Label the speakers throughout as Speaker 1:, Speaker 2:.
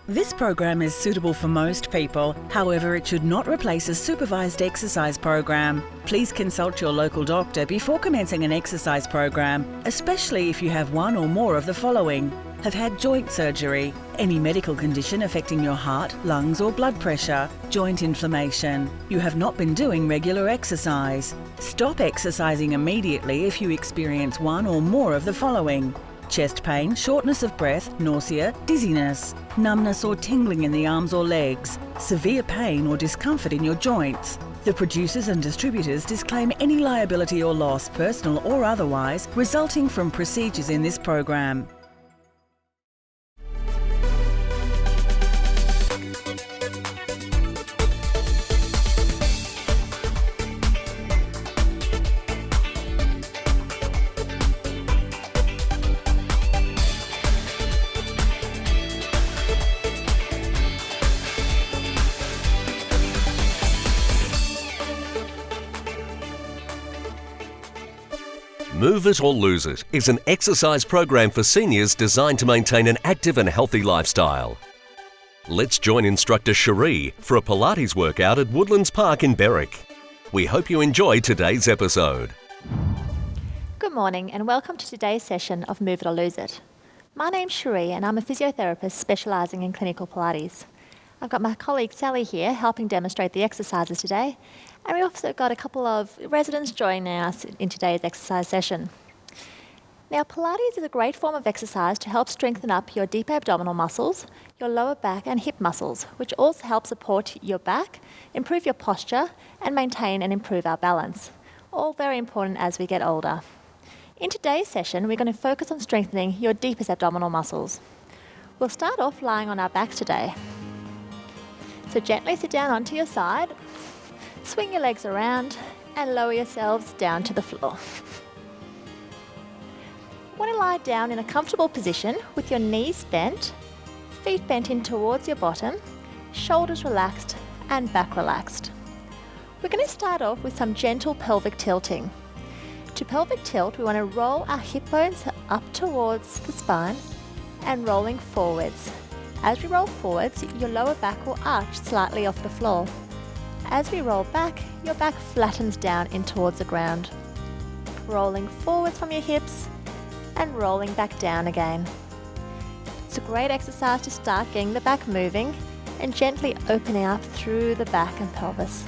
Speaker 1: This program is suitable for most people. However, it should not replace a supervised exercise program. Please consult your local doctor before commencing an exercise program, especially if you have one or more of the following: have had joint surgery, any medical condition affecting your heart, lungs or blood pressure, joint inflammation, you have not been doing regular exercise. Stop exercising immediately if you experience one or more of the following: chest pain, shortness of breath, nausea, dizziness, numbness or tingling in the arms or legs, severe pain or discomfort in your joints. The producers and distributors disclaim any liability or loss, personal or otherwise, resulting from procedures in this program.
Speaker 2: Move It or Lose It is an exercise program for seniors designed to maintain an active and healthy lifestyle. Let's join Instructor Sheree for a Pilates workout at Woodlands Park in Berwick. We hope you enjoy today's episode.
Speaker 3: Good morning and welcome to today's session of Move It or Lose It. My name's Sheree and I'm a physiotherapist specialising in clinical Pilates. I've got my colleague Sally here helping demonstrate the exercises today, and we've also got a couple of residents joining us in today's exercise session. Now, Pilates is a great form of exercise to help strengthen up your deep abdominal muscles, your lower back and hip muscles, which also help support your back, improve your posture, and maintain and improve our balance. All very important as we get older. In today's session, we're going to focus on strengthening your deepest abdominal muscles. We'll start off lying on our backs today. So gently sit down onto your side, swing your legs around and lower yourselves down to the floor. You want to lie down in a comfortable position with your knees bent, feet bent in towards your bottom, shoulders relaxed and back relaxed. We're going to start off with some gentle pelvic tilting. To pelvic tilt, we want to roll our hip bones up towards the spine and rolling forwards. As we roll forwards, your lower back will arch slightly off the floor. As we roll back, your back flattens down in towards the ground. Rolling forwards from your hips and rolling back down again. It's a great exercise to start getting the back moving and gently opening up through the back and pelvis.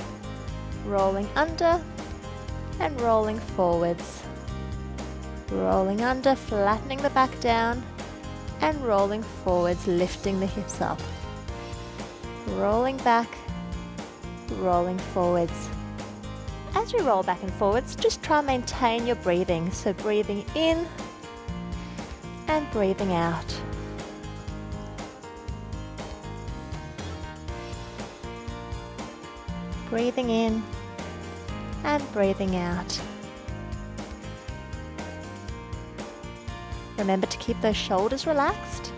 Speaker 3: Rolling under and rolling forwards. Rolling under, flattening the back down and rolling forwards, lifting the hips up. Rolling back, rolling forwards. As we roll back and forwards, just try and maintain your breathing. So breathing in and breathing out. Breathing in and breathing out. Remember to keep those shoulders relaxed.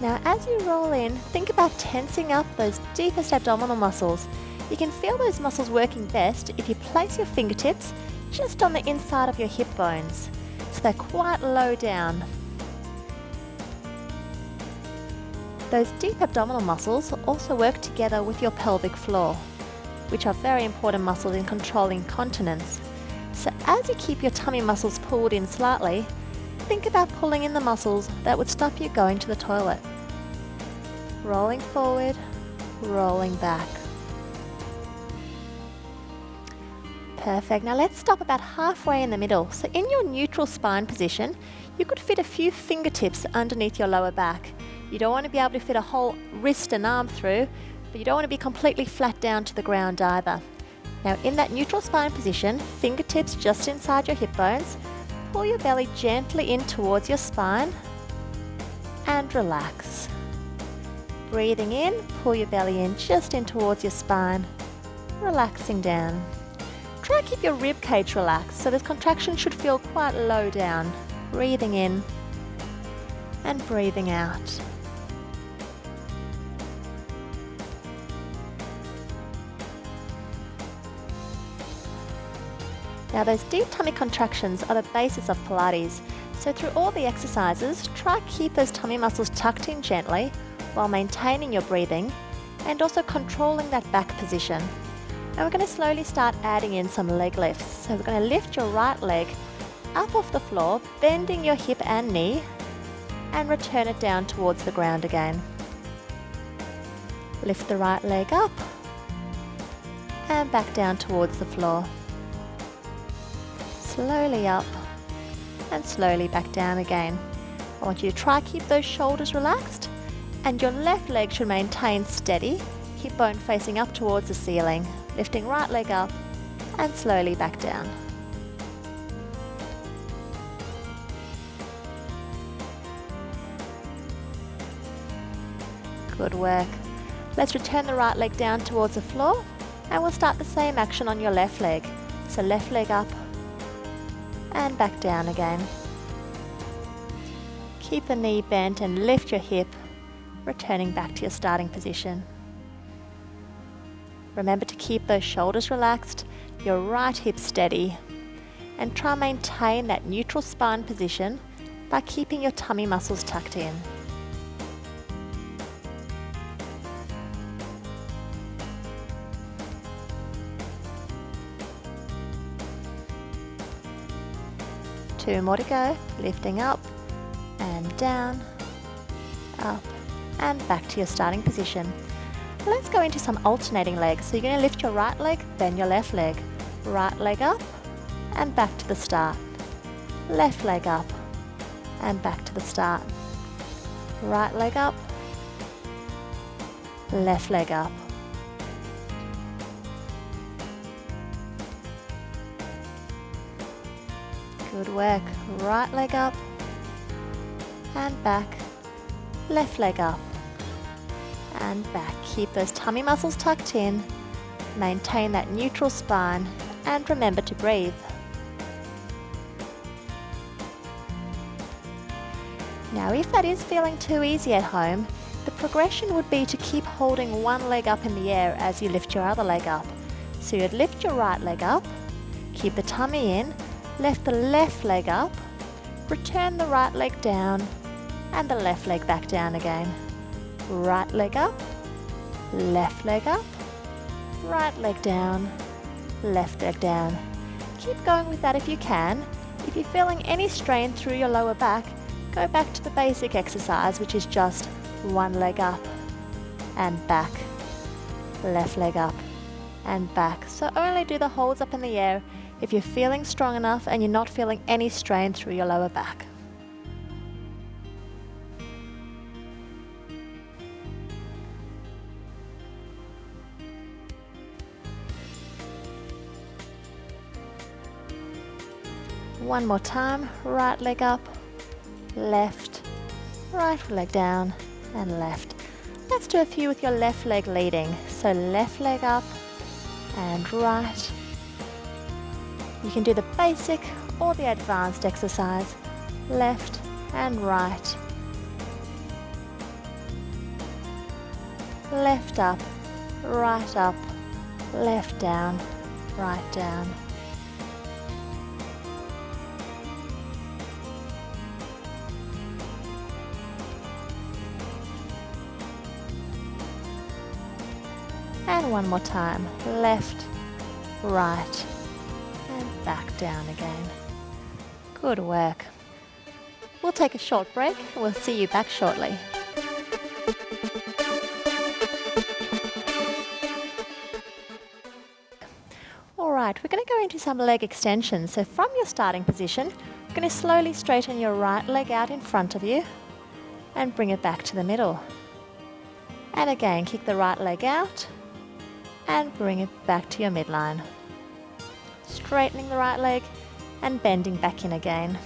Speaker 3: Now, as you roll in, think about tensing up those deepest abdominal muscles. You can feel those muscles working best if you place your fingertips just on the inside of your hip bones, so they're quite low down. Those deep abdominal muscles also work together with your pelvic floor, which are very important muscles in controlling continence. So as you keep your tummy muscles pulled in slightly, think about pulling in the muscles that would stop you going to the toilet. Rolling forward, rolling back. Perfect. Now let's stop about halfway in the middle. So in your neutral spine position, you could fit a few fingertips underneath your lower back. You don't want to be able to fit a whole wrist and arm through, but you don't want to be completely flat down to the ground either. Now in that neutral spine position, fingertips just inside your hip bones, pull your belly gently in towards your spine and relax. Breathing in, pull your belly in just in towards your spine, relaxing down. Try and keep your rib cage relaxed so this contraction should feel quite low down. Breathing in and breathing out. Now those deep tummy contractions are the basis of Pilates, so through all the exercises, try to keep those tummy muscles tucked in gently while maintaining your breathing and also controlling that back position. And we're going to slowly start adding in some leg lifts. So we're going to lift your right leg up off the floor, bending your hip and knee, and return it down towards the ground again. Lift the right leg up and back down towards the floor. Slowly up and slowly back down again. I want you to try keep those shoulders relaxed, and your left leg should maintain steady, hip bone facing up towards the ceiling. Lifting right leg up and slowly back down. Good work. Let's return the right leg down towards the floor, and we'll start the same action on your left leg. So left leg up and back down again. Keep the knee bent and lift your hip, returning back to your starting position. Remember to keep those shoulders relaxed, your right hip steady, and try and maintain that neutral spine position by keeping your tummy muscles tucked in. Two more to go, lifting up and down, up and back to your starting position. Let's go into some alternating legs. So you're going to lift your right leg, then your left leg. Right leg up and back to the start. Left leg up and back to the start. Right leg up, left leg up. Good work. Right leg up and back. Left leg up and back. Keep those tummy muscles tucked in. Maintain that neutral spine and remember to breathe. Now, if that is feeling too easy at home, the progression would be to keep holding one leg up in the air as you lift your other leg up. So you'd lift your right leg up, keep the tummy in, lift the left leg up, return the right leg down, and the left leg back down again. Right leg up, left leg up, right leg down, left leg down. Keep going with that if you can. If you're feeling any strain through your lower back, go back to the basic exercise, which is just one leg up and back, left leg up and back. So only do the holds up in the air if you're feeling strong enough and you're not feeling any strain through your lower back. One more time, right leg up, left, right leg down and left. Let's do a few with your left leg leading. So left leg up and right. You can do the basic or the advanced exercise, left and right. Left up, left down, right down. And one more time, left, right, and back down again. Good work. We'll take a short break and we'll see you back shortly. Alright, we're going to go into some leg extensions. So from your starting position, you're going to slowly straighten your right leg out in front of you and bring it back to the middle. And again, kick the right leg out and bring it back to your midline. Straightening the right leg and bending back in again.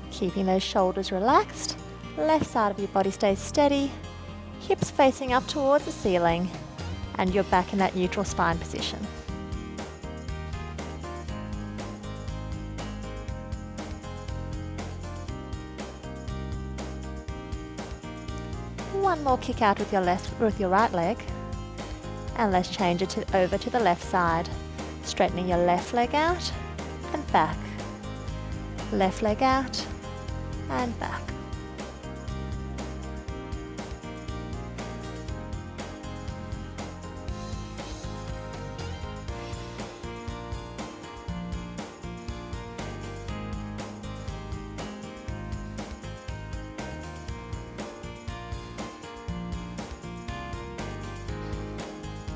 Speaker 3: Keeping those shoulders relaxed, left side of your body stays steady, hips facing up towards the ceiling, and you're back in that neutral spine position. One more kick out with your right leg, and let's change it over to the left side, straightening your left leg out and back, left leg out, and back.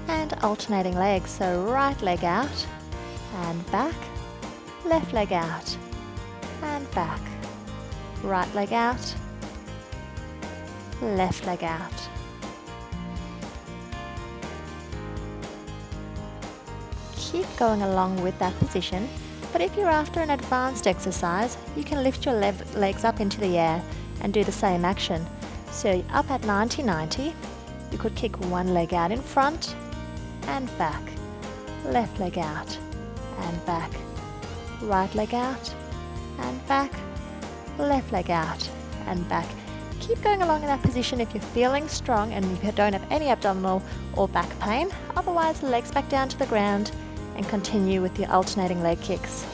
Speaker 3: And alternating legs, so right leg out and back, left leg out and back, right leg out, left leg out. Keep going along with that position, but if you're after an advanced exercise, you can lift your legs up into the air and do the same action. So up at 90-90, you could kick one leg out in front and back, left leg out and back, right leg out and back, left leg out and back. Keep going along in that position if you're feeling strong and if you don't have any abdominal or back pain. Otherwise, legs back down to the ground and continue with your alternating leg kicks.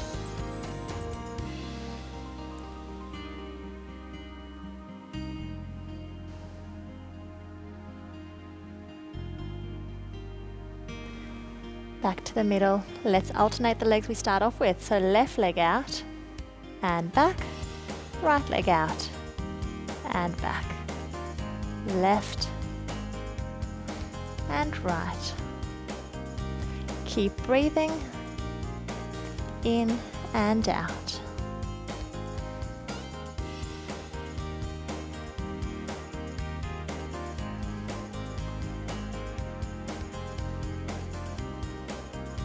Speaker 3: Back to the middle. Let's alternate the legs we start off with. So left leg out and back, right leg out and back, left and right. Keep breathing in and out.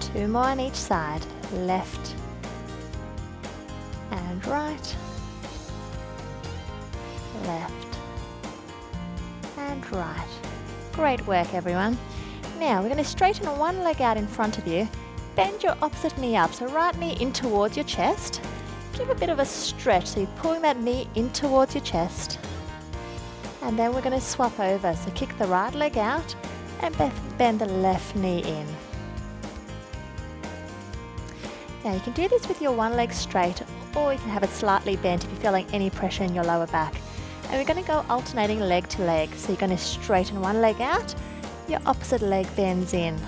Speaker 3: Two more on each side, left and right, left and right. Great work, everyone. Now we're going to straighten one leg out in front of you. Bend your opposite knee up, so right knee in towards your chest. Give a bit of a stretch, so you're pulling that knee in towards your chest. And then we're going to swap over, so kick the right leg out and bend the left knee in. Now you can do this with your one leg straight, or you can have it slightly bent if you're feeling any pressure in your lower back. And we're going to go alternating leg to leg. So you're going to straighten one leg out, your opposite leg bends in,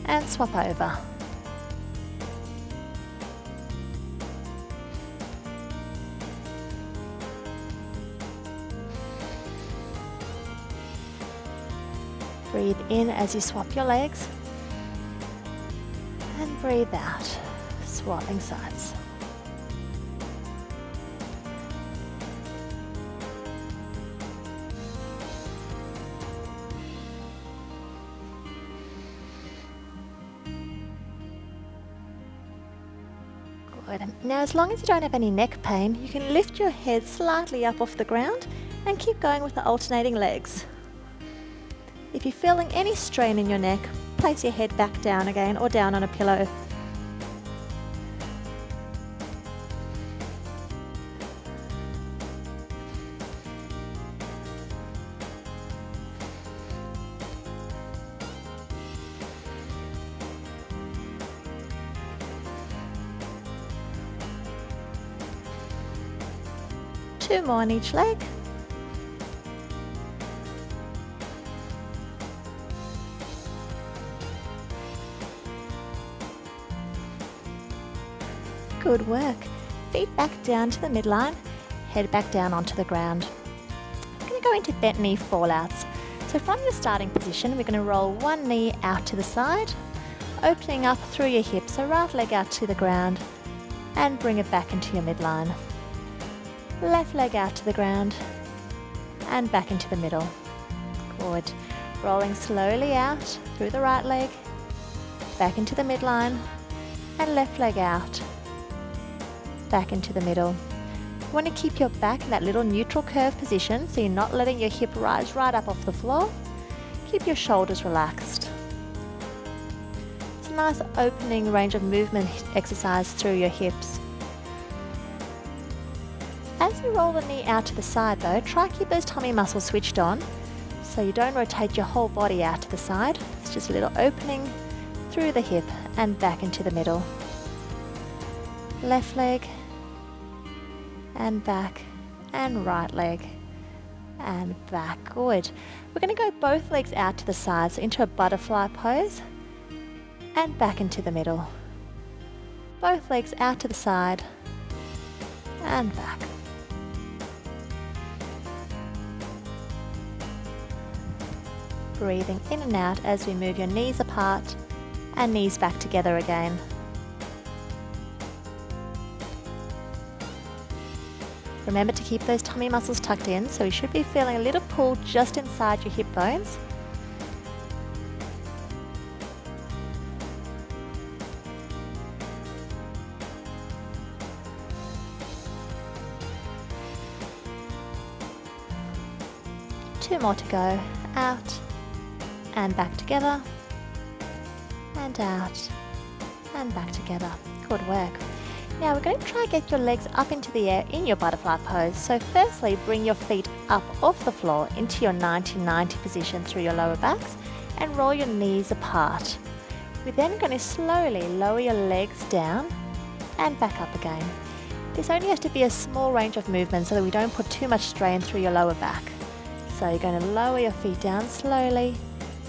Speaker 3: and swap over. Breathe in as you swap your legs, and breathe out, swapping sides. Good. Now, as long as you don't have any neck pain, you can lift your head slightly up off the ground and keep going with the alternating legs. If you're feeling any strain in your neck, place your head back down again or down on a pillow. Two more on each leg. Good work. Feet back down to the midline, head back down onto the ground. We're going to go into bent knee fallouts. So from your starting position, we're going to roll one knee out to the side, opening up through your hips, so right leg out to the ground, and bring it back into your midline. Left leg out to the ground, and back into the middle. Good. Rolling slowly out through the right leg, back into the midline, and left leg out, back into the middle. You want to keep your back in that little neutral curve position, so you're not letting your hip rise right up off the floor. Keep your shoulders relaxed. It's a nice opening range of movement exercise through your hips. As you roll the knee out to the side though, try keep those tummy muscles switched on so you don't rotate your whole body out to the side. It's just a little opening through the hip and back into the middle. Left leg and back, and right leg and back. Good. We're going to go both legs out to the sides into a butterfly pose and back into the middle. Both legs out to the side and back. Breathing in and out as we move your knees apart and knees back together again. Remember to keep those tummy muscles tucked in, so you should be feeling a little pull just inside your hip bones. Two more to go. Out and back together, and out and back together. Good work. Now we're going to try and get your legs up into the air in your butterfly pose. So firstly, bring your feet up off the floor into your 90-90 position through your lower backs and roll your knees apart. We're then going to slowly lower your legs down and back up again. This only has to be a small range of movement so that we don't put too much strain through your lower back. So you're going to lower your feet down slowly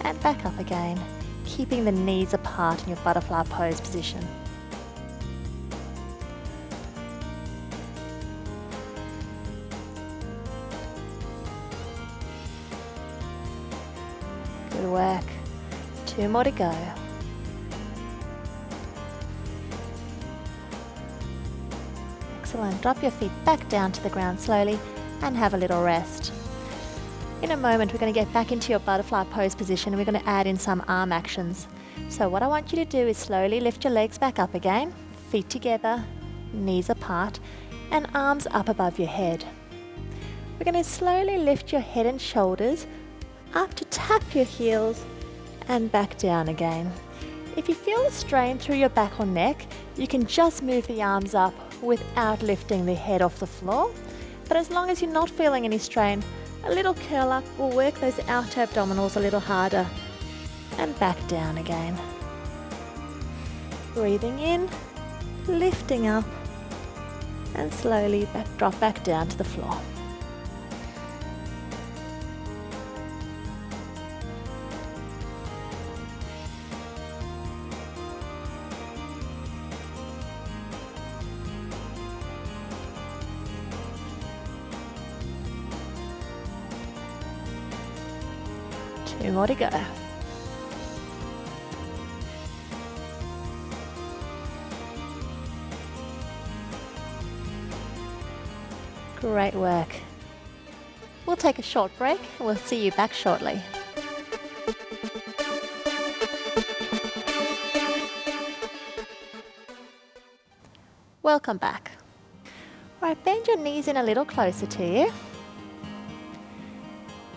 Speaker 3: and back up again, keeping the knees apart in your butterfly pose position. Good work. Two more to go. Excellent. Drop your feet back down to the ground slowly and have a little rest. In a moment, we're going to get back into your butterfly pose position and we're going to add in some arm actions. So what I want you to do is slowly lift your legs back up again, feet together, knees apart, and arms up above your head. We're going to slowly lift your head and shoulders up to tap your heels and back down again. If you feel a strain through your back or neck, you can just move the arms up without lifting the head off the floor. But as long as you're not feeling any strain, a little curl up will work those outer abdominals a little harder. And back down again. Breathing in, lifting up, and slowly drop back down to the floor. Two more to go. Great work. We'll take a short break and we'll see you back shortly. Welcome back. All right, bend your knees in a little closer to you.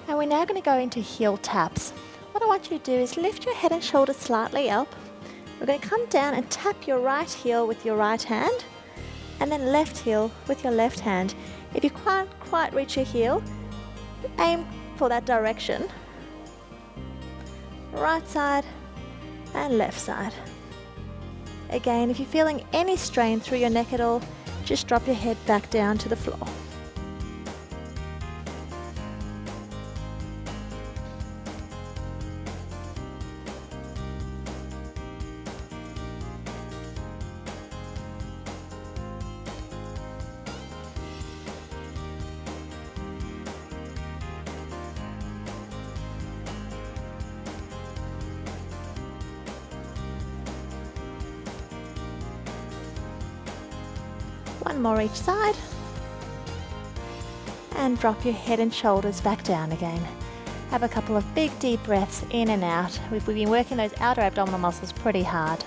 Speaker 3: And we're now going to go into heel taps. What I want you to do is lift your head and shoulders slightly up. We're going to come down and tap your right heel with your right hand and then left heel with your left hand. If you can't quite reach your heel, aim for that direction. Right side and left side. Again, if you're feeling any strain through your neck at all, just drop your head back down to the floor. One more each side. And drop your head and shoulders back down again. Have a couple of big deep breaths in and out. We've been working those outer abdominal muscles pretty hard.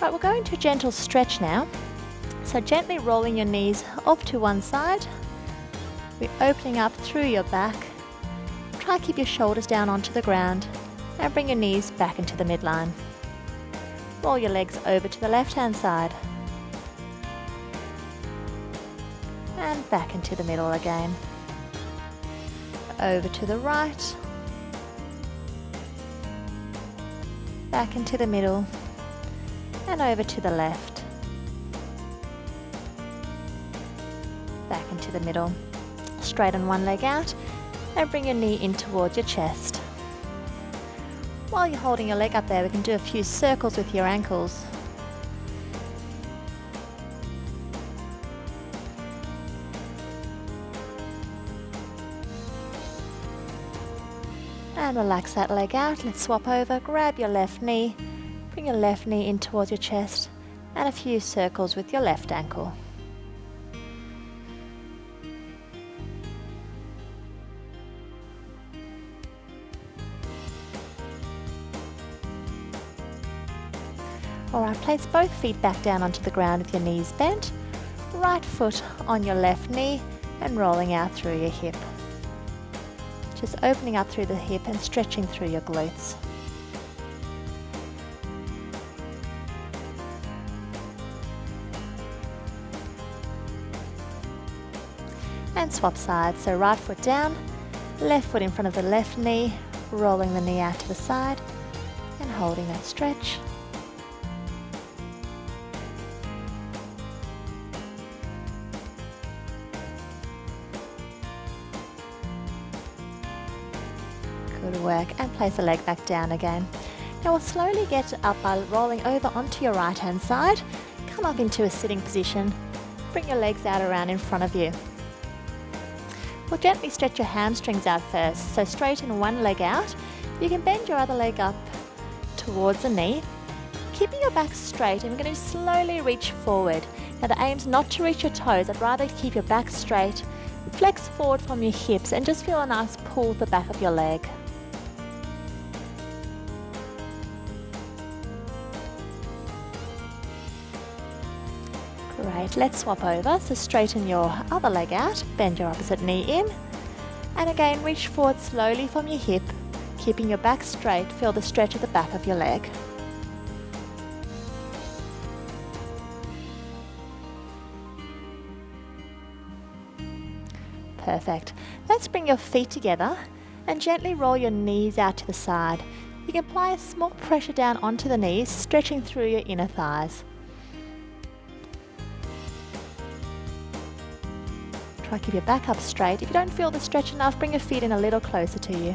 Speaker 3: Right, we'll go into a gentle stretch now. So gently rolling your knees off to one side. We're opening up through your back. Try to keep your shoulders down onto the ground and bring your knees back into the midline. Roll your legs over to the left-hand side. And back into the middle again. Over to the right. Back into the middle. And over to the left. back into the middle. Straighten one leg out and bring your knee in towards your chest. While you're holding your leg up there, we can do a few circles with your ankles. And relax that leg out. Let's swap over. Grab your left knee, bring your left knee in towards your chest, and a few circles with your left ankle. Alright, place both feet back down onto the ground with your knees bent. Right foot on your left knee and rolling out through your hip. Just opening up through the hip and stretching through your glutes. And swap sides, so right foot down, left foot in front of the left knee, rolling the knee out to the side and holding that stretch. Good work, and place the leg back down again. Now we'll slowly get up by rolling over onto your right hand side. Come up into a sitting position. Bring your legs out around in front of you. We'll gently stretch your hamstrings out first. So straighten one leg out. You can bend your other leg up towards the knee, keeping your back straight, and we're going to slowly reach forward. Now the aim's not to reach your toes. I'd rather keep your back straight. Flex forward from your hips and just feel a nice pull at the back of your leg. Great, let's swap over. So straighten your other leg out, bend your opposite knee in, and again reach forward slowly from your hip, keeping your back straight. Feel the stretch at the back of your leg. Perfect. Let's bring your feet together and gently roll your knees out to the side. You can apply a small pressure down onto the knees, stretching through your inner thighs. Try to keep your back up straight. If you don't feel the stretch enough, bring your feet in a little closer to you.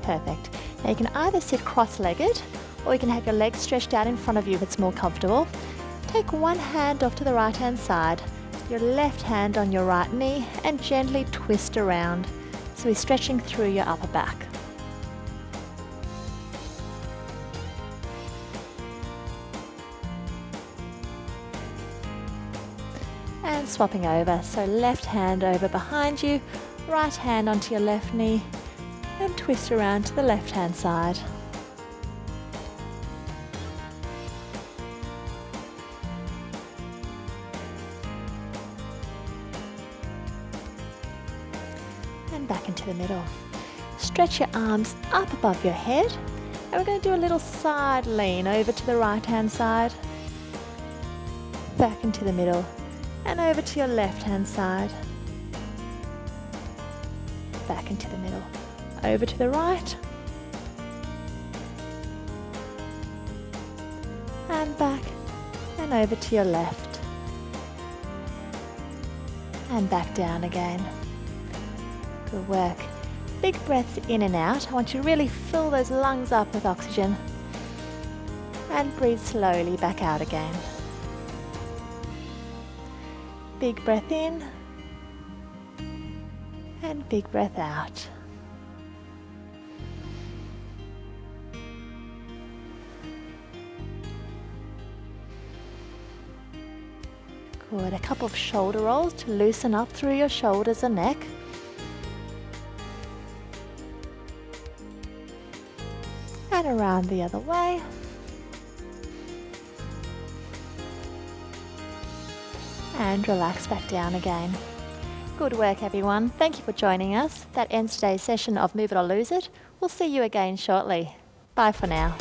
Speaker 3: Perfect. Now you can either sit cross-legged or you can have your legs stretched out in front of you if it's more comfortable. Take one hand off to the right hand side, your left hand on your right knee, and gently twist around. So we're stretching through your upper back. And swapping over, so left hand over behind you, right hand onto your left knee, and twist around to the left hand side. And back into the middle. Stretch your arms up above your head, and we're going to do a little side lean over to the right hand side, back into the middle, and over to your left hand side, back into the middle, over to the right, and back, and over to your left, and back down again. Good work. Big breaths in and out. I want you to really fill those lungs up with oxygen, and breathe slowly back out again. Big breath in and big breath out. Good. A couple of shoulder rolls to loosen up through your shoulders and neck. And around the other way. And relax back down again. Good work, everyone. Thank you for joining us. That ends today's session of Move It or Lose It. We'll see you again shortly. Bye for now.